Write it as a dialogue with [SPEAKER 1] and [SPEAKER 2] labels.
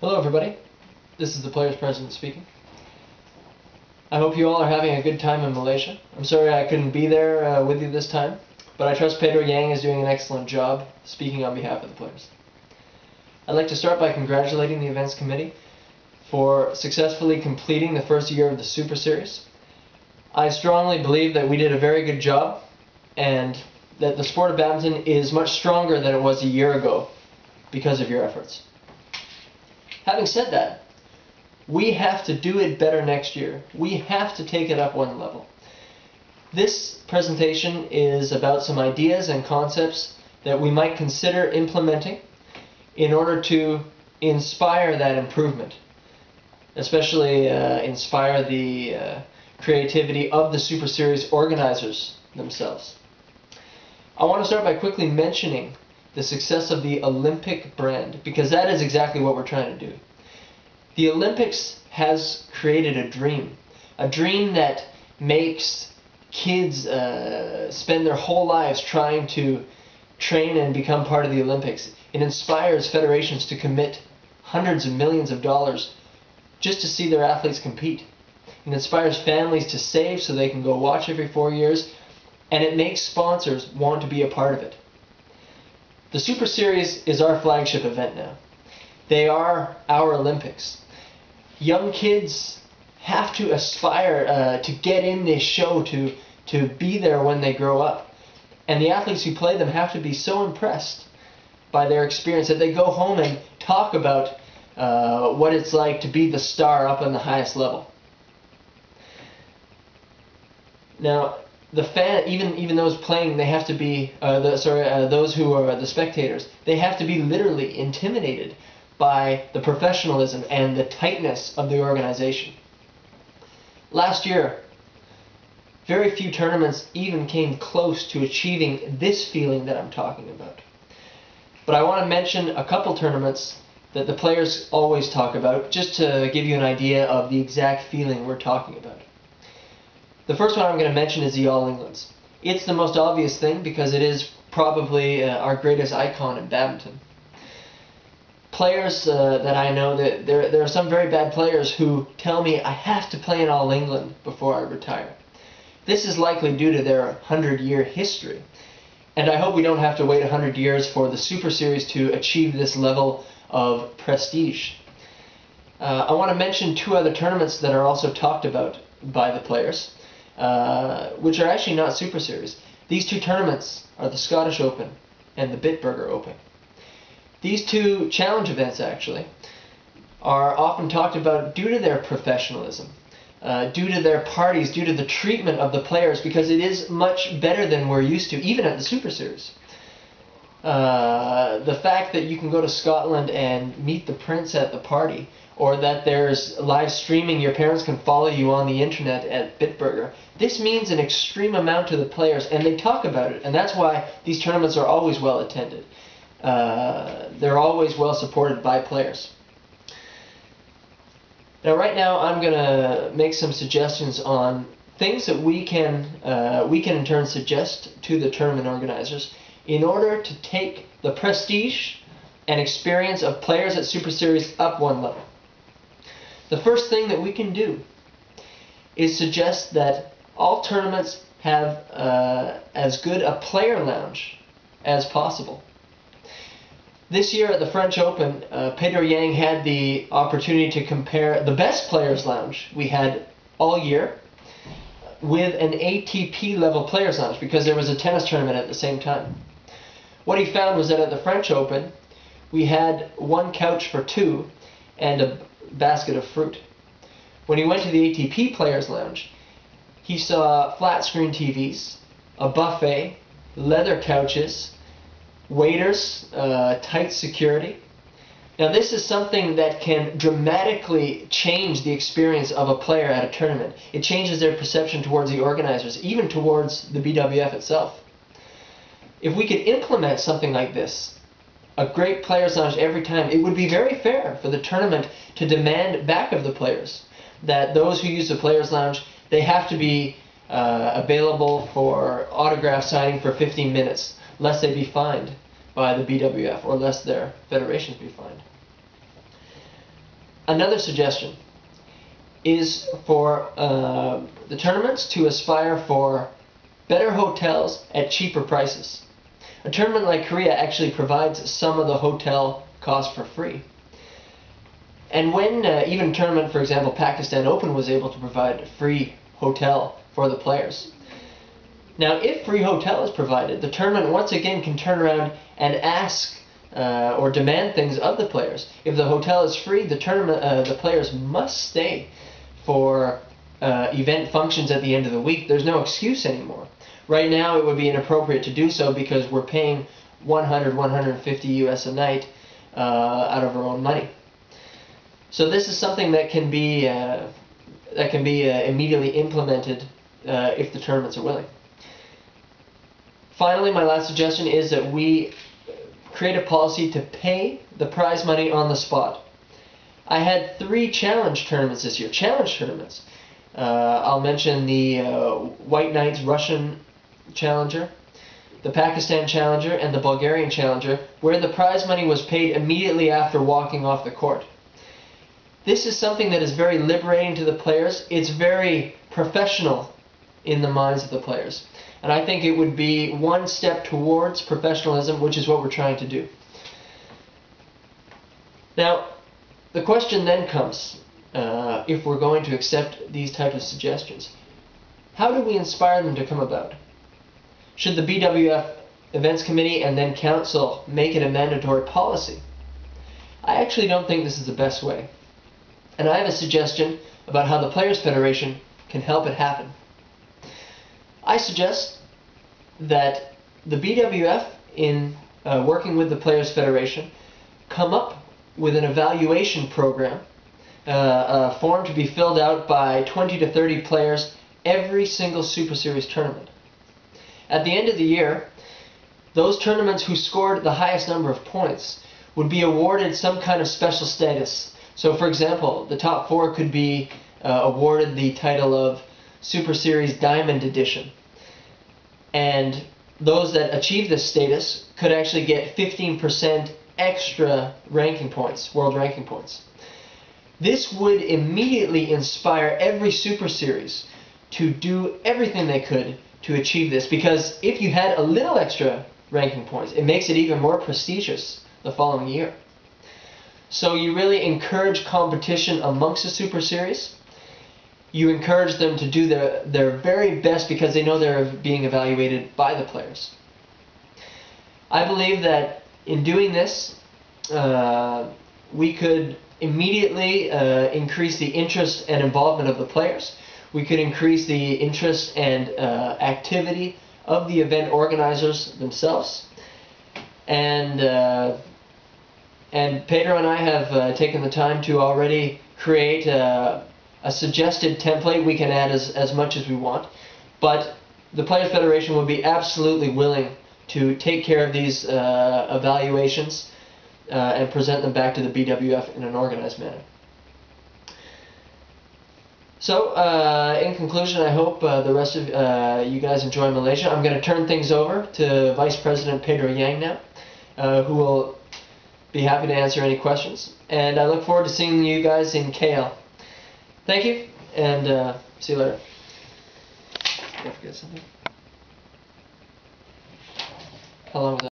[SPEAKER 1] Hello everybody, this is the Players President speaking. I hope you all are having a good time in Malaysia. I'm sorry I couldn't be there with you this time, but I trust Pedro Yang is doing an excellent job speaking on behalf of the players. I'd like to start by congratulating the events committee for successfully completing the first year of the Super Series. I strongly believe that we did a very good job and that the sport of badminton is much stronger than it was a year ago because of your efforts. Having said that, we have to do it better next year. We have to take it up one level. This presentation is about some ideas and concepts that we might consider implementing in order to inspire that improvement, especially inspire the creativity of the Super Series organizers themselves. I want to start by quickly mentioning the success of the Olympic brand, because that is exactly what we're trying to do. The Olympics has created a dream that makes kids spend their whole lives trying to train and become part of the Olympics. It inspires federations to commit hundreds of millions of dollars just to see their athletes compete. It inspires families to save so they can go watch every 4 years, and it makes sponsors want to be a part of it. The Super Series is our flagship event now. They are our Olympics. Young kids have to aspire to get in this show, to be there when they grow up. And the athletes who play them have to be so impressed by their experience that they go home and talk about what it's like to be the star up on the highest level. Now, the fan, even those playing, they have to be those who are the spectators. They have to be literally intimidated by the professionalism and the tightness of the organization. Last year, very few tournaments even came close to achieving this feeling that I'm talking about. But I want to mention a couple tournaments that the players always talk about, just to give you an idea of the exact feeling we're talking about. The first one I'm going to mention is the All Englands. It's the most obvious thing because it is probably our greatest icon in badminton. Players that I know, that there are some very bad players who tell me I have to play in All England before I retire. This is likely due to their 100-year history. And I hope we don't have to wait 100 years for the Super Series to achieve this level of prestige. I want to mention two other tournaments that are also talked about by the players, which are actually not Super Series. These two tournaments are the Scottish Open and the Bitburger Open. These two challenge events actually are often talked about due to their professionalism, due to their parties, due to the treatment of the players, because it is much better than we're used to, even at the Super Series. The fact that you can go to Scotland and meet the Prince at the party, or that there's live streaming, your parents can follow you on the internet at Bitburger. This means an extreme amount to the players, and they talk about it, and that's why these tournaments are always well attended. They're always well supported by players. Now right now I'm going to make some suggestions on things that we can in turn suggest to the tournament organizers in order to take the prestige and experience of players at Super Series up one level. The first thing that we can do is suggest that all tournaments have as good a player lounge as possible. This year at the French Open, Pedro Yang had the opportunity to compare the best players lounge we had all year with an ATP level players lounge, because there was a tennis tournament at the same time. What he found was that at the French Open, we had one couch for two and a basket of fruit. When he went to the ATP Players Lounge, he saw flat screen TVs, a buffet, leather couches, waiters, tight security. Now this is something that can dramatically change the experience of a player at a tournament. It changes their perception towards the organizers, even towards the BWF itself. If we could implement something like this, a great players lounge every time, it would be very fair for the tournament to demand back of the players that those who use the players lounge, they have to be available for autograph signing for 15 minutes, lest they be fined by the BWF or lest their federations be fined. Another suggestion is for the tournaments to aspire for better hotels at cheaper prices. A tournament like Korea actually provides some of the hotel costs for free. And when even a tournament, for example, Pakistan Open was able to provide free hotel for the players. Now, if free hotel is provided, the tournament once again can turn around and ask or demand things of the players. If the hotel is free, the players must stay for event functions at the end of the week. There's no excuse anymore. Right now, it would be inappropriate to do so because we're paying 100, 150 US a night out of our own money. So this is something that can be immediately implemented if the tournaments are willing. Finally, my last suggestion is that we create a policy to pay the prize money on the spot. I had 3 challenge tournaments this year. Challenge tournaments. I'll mention the White Knights Russian Challenger, the Pakistan Challenger, and the Bulgarian Challenger, where the prize money was paid immediately after walking off the court. This is something that is very liberating to the players. It's very professional in the minds of the players. And I think it would be one step towards professionalism, which is what we're trying to do. Now, the question then comes, if we're going to accept these types of suggestions, how do we inspire them to come about? Should the BWF Events Committee and then Council make it a mandatory policy? I actually don't think this is the best way. And I have a suggestion about how the Players Federation can help it happen. I suggest that the BWF, in working with the Players Federation, come up with an evaluation program, a form to be filled out by 20 to 30 players every single Super Series tournament. At the end of the year, those tournaments who scored the highest number of points would be awarded some kind of special status. So, for example, the top 4 could be awarded the title of Super Series Diamond Edition. And those that achieve this status could actually get 15% extra ranking points, world ranking points. This would immediately inspire every Super Series to do everything they could to achieve this, because if you had a little extra ranking points, it makes it even more prestigious the following year. So you really encourage competition amongst the Super Series. You encourage them to do their very best because they know they're being evaluated by the players. I believe that in doing this, we could immediately increase the interest and involvement of the players. We could increase the interest and activity of the event organizers themselves. And Pedro and I have taken the time to already create a suggested template. We can add as much as we want. But the Players Federation would be absolutely willing to take care of these evaluations and present them back to the BWF in an organized manner. So, in conclusion, I hope the rest of you guys enjoy Malaysia. I'm going to turn things over to Vice President Pedro Yang now, who will be happy to answer any questions. And I look forward to seeing you guys in KL. Thank you, and see you later. Did I forget something? How long was that?